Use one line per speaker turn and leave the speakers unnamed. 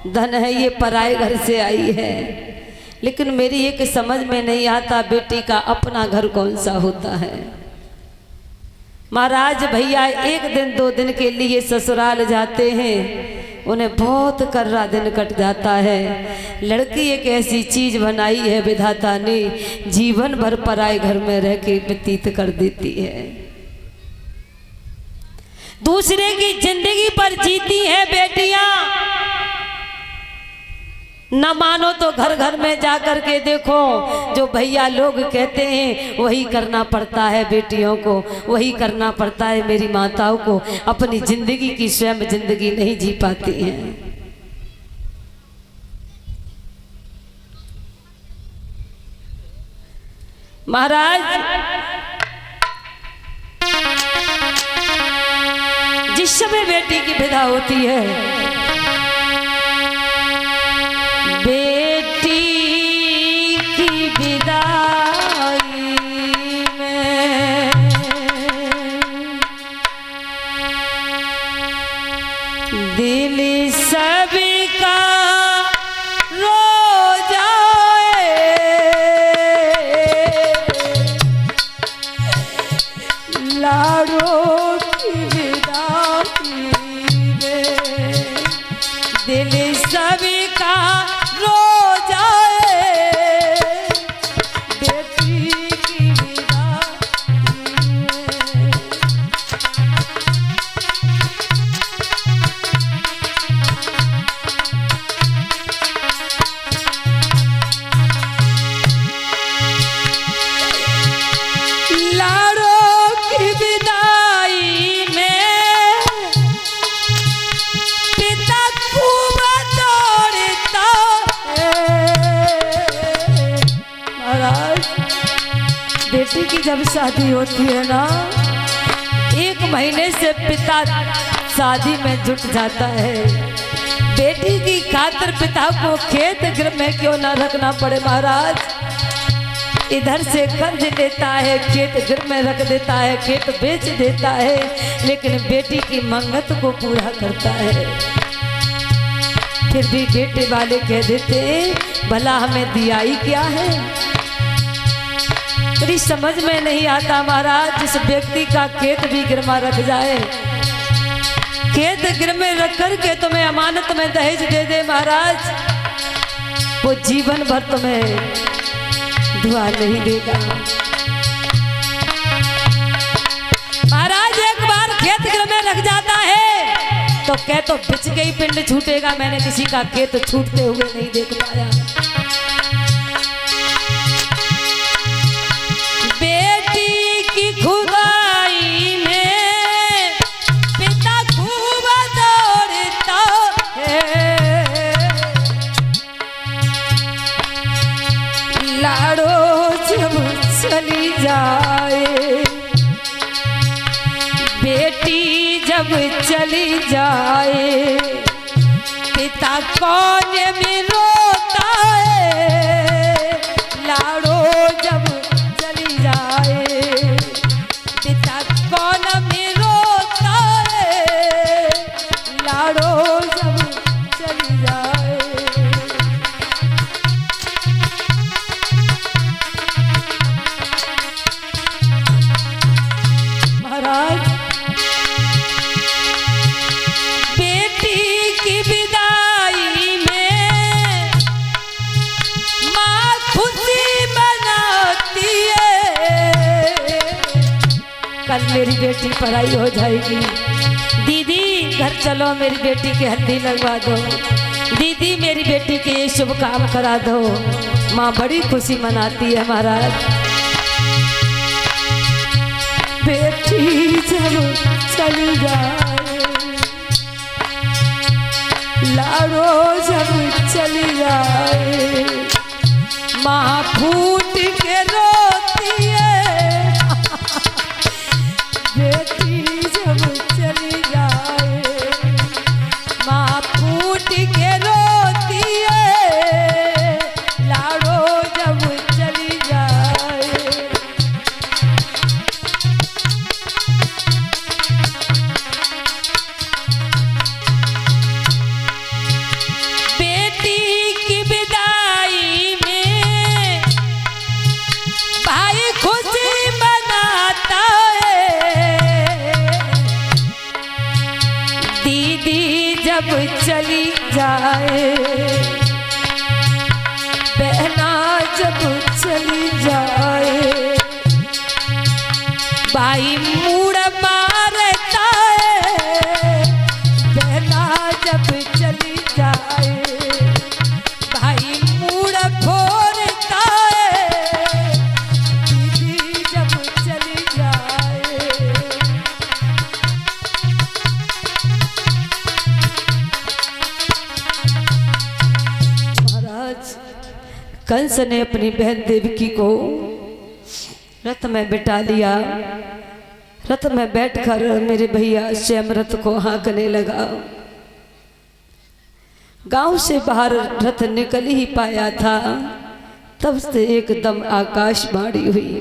धन है ये पराए घर से आई है। लेकिन मेरी एक समझ में नहीं आता बेटी का अपना घर कौन सा होता है। महाराज भैया एक दिन 2 दिन के लिए ससुराल जाते हैं, उन्हें बहुत कर्रा दिन कट जाता है। लड़की एक ऐसी चीज बनाई है विधाता ने, जीवन भर पराए घर में रह के व्यतीत कर देती है। दूसरे की जिंदगी पर जीती है बेटियां। न मानो तो घर घर में जा कर के देखो, जो भैया लोग कहते हैं वही करना पड़ता है बेटियों को, वही करना पड़ता है मेरी माताओं को। अपनी जिंदगी की स्वयं जिंदगी नहीं जी पाती हैं। महाराज जिस समय बेटी की विदा होती है, बेटी की विदाई में दिल सबका रो जाए, लाड़ों की विदाई में दिल सबका रो बेटी की जब शादी होती है ना, 1 महीने से पिता शादी में जुट जाता है। बेटी की खातिर पिता को खेत गृह में क्यों ना रखना पड़े महाराज। इधर से कर्ज लेता है, खेत गृह में रख देता है, खेत बेच देता है, लेकिन बेटी की मंगत को पूरा करता है। फिर भी बेटे वाले कह देते भला हमें दिया ही क्या है। मेरी समझ में नहीं आता महाराज, जिस व्यक्ति का खेत भी गिर में रख जाए, खेत गिर में रख करके तुम्हें अमानत में दहेज दे दे महाराज, वो जीवन भर तुम्हें दुआ नहीं देगा। महाराज एक बार खेत गिर में रख जाता है तो कह तो बिच के ही पिंड छूटेगा, मैंने किसी का खेत छूटते हुए नहीं देख पाया। खुदाई में पिता खूब दौड़ता है, लाड़ो जब चली जाए, बेटी जब चली जाए, पिता कौन में रोता है, लाड़ो जब चली जाए, कौन में रोता है, लाड़ो जब चली जाए। महाराज बेटी की विदाई में माँ खुशी मनाती है, कल मेरी बेटी पढ़ाई हो जाएगी, दीदी घर चलो मेरी बेटी की हल्दी लगवा दो, दीदी मेरी बेटी के ये शुभ काम करा दो। माँ बड़ी खुशी मनाती है महाराज। बेटी जब चली जाए, लाड़ो जब चली जाए, माँ फूट के रोती है, बेटी जब चली जाए, माँ फूट के रोती है, लाड़ो जब चली जाए। जब चली जाए, बहना जब चली जाए, भाई मुड़ मारता है, बहना जब चली जाए, भाई मुड़ फोड़ता है, दीदी जब चली जाए। महाराज कंस ने अपनी बहन देवकी को रथ में बिठा लिया। रथ में बैठकर मेरे भैया स्वयं रथ को हाँकने लगा। गांव से बाहर रथ निकल ही पाया था, तब से एकदम आकाशवाणी हुई।